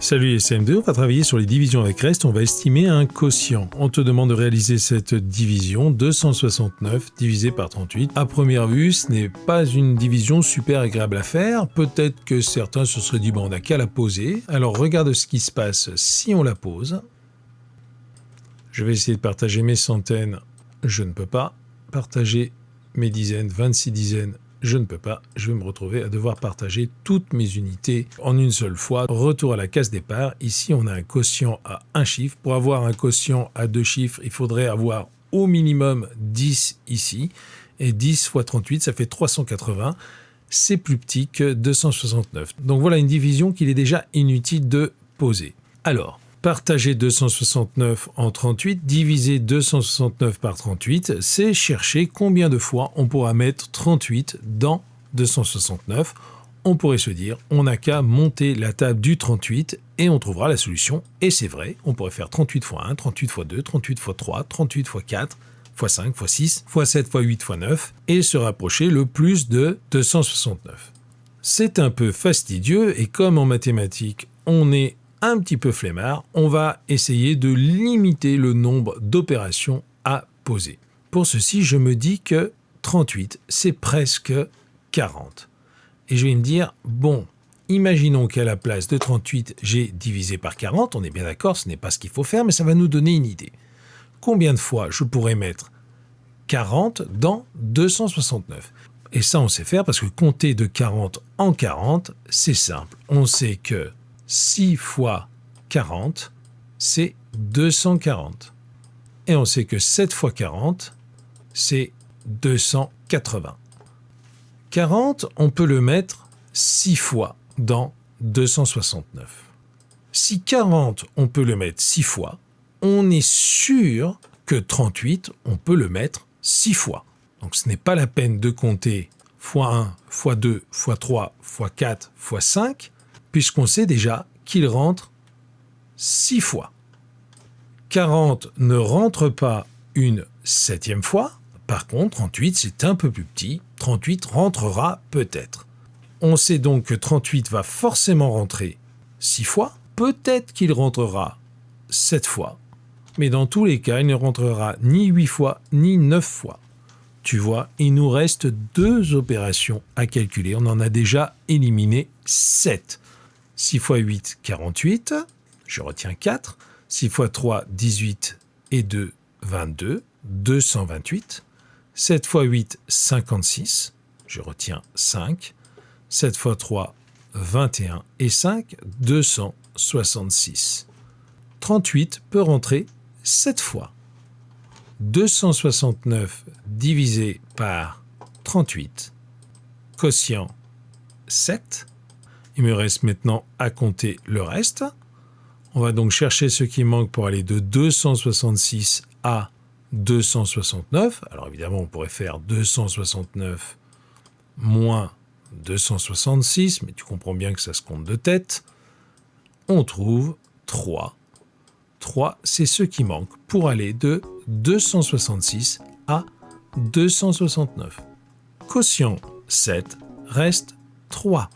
Salut les CM2, on va travailler sur les divisions avec reste, on va estimer un quotient. On te demande de réaliser cette division, 269 divisé par 38. À première vue, ce n'est pas une division super agréable à faire. Peut-être que certains se seraient dit, bon, on n'a qu'à la poser. Alors regarde ce qui se passe si on la pose. Je vais essayer de partager mes centaines, je ne peux pas. Partager mes dizaines, 26 dizaines, je ne peux pas, je vais me retrouver à devoir partager toutes mes unités en une seule fois. Retour à la case départ, ici on a un quotient à un chiffre. Pour avoir un quotient à deux chiffres, il faudrait avoir au minimum 10 ici. Et 10 fois 38, ça fait 380. C'est plus petit que 269. Donc voilà une division qu'il est déjà inutile de poser. Alors, partager 269 en 38, diviser 269 par 38, c'est chercher combien de fois on pourra mettre 38 dans 269. On pourrait se dire, on n'a qu'à monter la table du 38 et on trouvera la solution. Et c'est vrai, on pourrait faire 38 fois 1, 38 fois 2, 38 fois 3, 38 fois 4, fois 5, fois 6, fois 7, fois 8, fois 9, et se rapprocher le plus de 269. C'est un peu fastidieux et comme en mathématiques, on est un petit peu flemmard, on va essayer de limiter le nombre d'opérations à poser. Pour ceci, je me dis que 38, c'est presque 40. Et je vais me dire, bon, imaginons qu'à la place de 38, j'ai divisé par 40, on est bien d'accord, ce n'est pas ce qu'il faut faire, mais ça va nous donner une idée. Combien de fois je pourrais mettre 40 dans 269 ? Et ça, on sait faire parce que compter de 40 en 40, c'est simple. On sait que 6 fois 40, c'est 240. Et on sait que 7 fois 40, c'est 280. 40, on peut le mettre 6 fois dans 269. Si 40, on peut le mettre 6 fois, on est sûr que 38, on peut le mettre 6 fois. Donc ce n'est pas la peine de compter fois 1, fois 2, fois 3, fois 4, fois 5, puisqu'on sait déjà qu'il rentre 6 fois. 40 ne rentre pas une 7e fois. Par contre, 38, c'est un peu plus petit. 38 rentrera peut-être. On sait donc que 38 va forcément rentrer 6 fois. Peut-être qu'il rentrera 7 fois. Mais dans tous les cas, il ne rentrera ni 8 fois, ni 9 fois. Tu vois, il nous reste 2 opérations à calculer. On en a déjà éliminé 7. 6 fois 8, 48. Je retiens 4. 6 fois 3, 18. Et 2, 22. 228. 7 fois 8, 56. Je retiens 5. 7 fois 3, 21. Et 5, 266. 38 peut rentrer 7 fois. 269 divisé par 38. Quotient 7. Il me reste maintenant à compter le reste. On va donc chercher ce qui manque pour aller de 266 à 269. Alors évidemment, on pourrait faire 269 moins 266, mais tu comprends bien que ça se compte de tête. On trouve 3. 3, c'est ce qui manque pour aller de 266 à 269. Quotient 7 reste 3.